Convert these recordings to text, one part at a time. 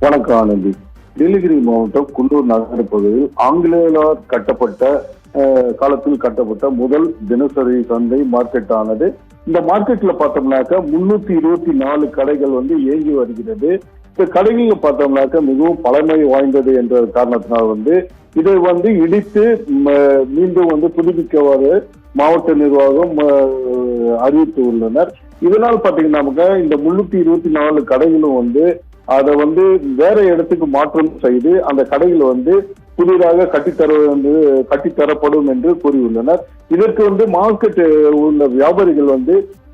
வணக்கம் ஆனந்தி. நீலகிரி மாவட்டம் குன்னூர் நகர பகுதியில் ஆங்கிலேயரால் கட்டப்பட்ட காலத்தில் கட்டப்பட்ட முதல் தினசரி சந்தை மார்க்கெட் ஆனது. இந்த மார்க்கெட்ல பார்த்தோம்னாக்க 324 கடைகள் இயங்கி வருகிறது. இந்த கடைகள் பார்த்தோம்னாக்க மிகவும் பழமை வாய்ந்தது என்ற காரணத்தினால் இதை இடித்து மீண்டும் புதுப்பிக்கவாறு மாவட்ட நிர்வாகம் அறிவித்து உள்ளனர். இதனால் பாத்தீங்கன்னா இந்த 324 கடைகளும் அதை வேற இடத்துக்கு மாற்றம் செய்து அந்த கடைகள் புதிதாக கட்டித்தரப்படும் என்று கூறியுள்ளனர். இதற்கு மார்க்கெட் உள்ள வியாபாரிகள்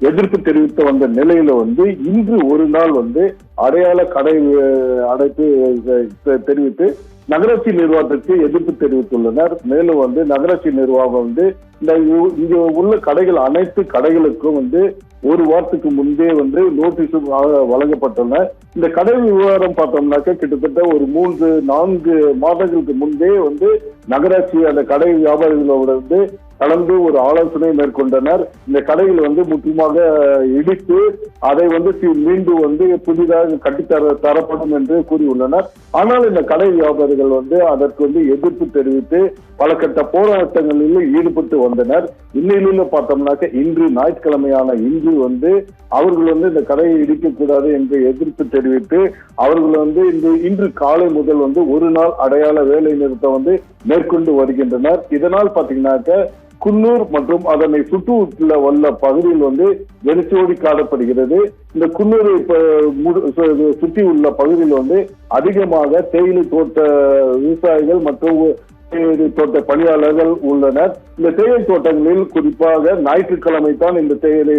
எதிர்ப்பு தெரிவித்து வந்த நிலையில இன்று ஒரு நாள் அடையாள கடை அடைப்பு தெரிவித்து நகராட்சி நிர்வாகத்திற்கு எதிர்ப்பு தெரிவித்துள்ளனர். மேலும் நகராட்சி நிர்வாகம் இங்க உள்ள கடைகள் அனைத்து கடைகளுக்கும் ஒரு வாரத்துக்கு முன்பே நோட்டீஸ் வழங்கப்பட்டுள்ளன. இந்த கடை விவகாரம் பார்த்தோம்னாக்க கிட்டத்தட்ட ஒரு 3-4 மாதங்களுக்கு முன்பே நகராட்சி அந்த கடை வியாபாரிகளோடு கலந்து ஒரு ஆலோசனை மேற்கொண்டனர். இந்த கடைகள் முற்றிலுமாக இடித்து அதை மீண்டும் புதிதாக கட்டித்தரப்படும் என்று கூறியுள்ளனர். ஆனால் இந்த கடை வியாபாரிகள் அதற்கு எதிர்ப்பு தெரிவித்து பல கட்ட போராட்டங்களில் ஈடுபட்டு வந்தனர். இந்நிலையில பார்த்தோம்னாக்க இன்று ஞாயிற்றுக்கிழமையான இன்று அவர்கள் இந்த கடையை இடிக்கக்கூடாது என்று எதிர்ப்பு தெரிவித்து அவர்கள் இன்று காலை முதல் ஒரு நாள் அடையாள வேலை நிறுத்தம் மேற்கொண்டு வருகின்றனர். இதனால் பாத்தீங்கன்னாக்க குன்னூர் மற்றும் அதனை சுற்றுல உள்ள பகுதியில் வெறிச்சோடி காணப்படுகிறது. இந்த குன்னூரை சுற்றி உள்ள பகுதியில் அதிகமாக தேயிலை தோட்ட விவசாயிகள் மற்றும் தோட்ட பணியாளர்கள் உள்ளனர். இந்த தேயிலை தோட்டங்களில் குறிப்பாக ஞாயிற்றுக்கிழமை தான் இந்த தேயிலை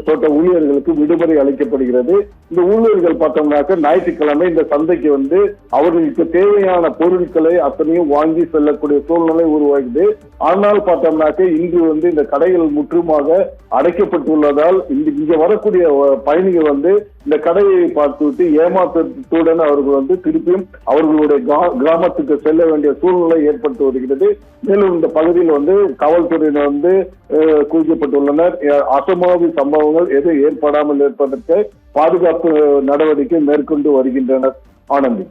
தோட்ட ஊழியர்களுக்கு விடுமுறை அளிக்கப்படுகிறது. இந்த ஊழியர்கள் பார்த்தோம்னாக்க ஞாயிற்றுக்கிழமை இந்த சந்தைக்கு அவர்களுக்கு தேவையான பொருட்களை அத்தனையும் வாங்கி செல்லக்கூடிய சூழ்நிலை உருவாகுது. ஆனால் பார்த்தோம்னாக்க இன்று இந்த கடைகள் முற்றுமாக அடைக்கப்பட்டுள்ளதால் இங்க வரக்கூடிய பயணிகள் இந்த கடையை பார்த்துவிட்டு ஏமாற்றத்துடன் அவர்கள் திருப்பியும் அவர்களுடைய கிராமத்துக்கு செல்ல வேண்டிய சூழ்நிலை ஏற்பட்டு வருகிறது. மேலும் இந்த பகுதியில் காவல்துறையினர் குவிக்கப்பட்டுள்ளனர். அசம்பாவித சம்பவங்கள் எதுவும் ஏற்படாமல் இருப்பதற்கு பாதுகாப்பு நடவடிக்கை மேற்கொண்டு வருகின்றனர். ஆனந்தி.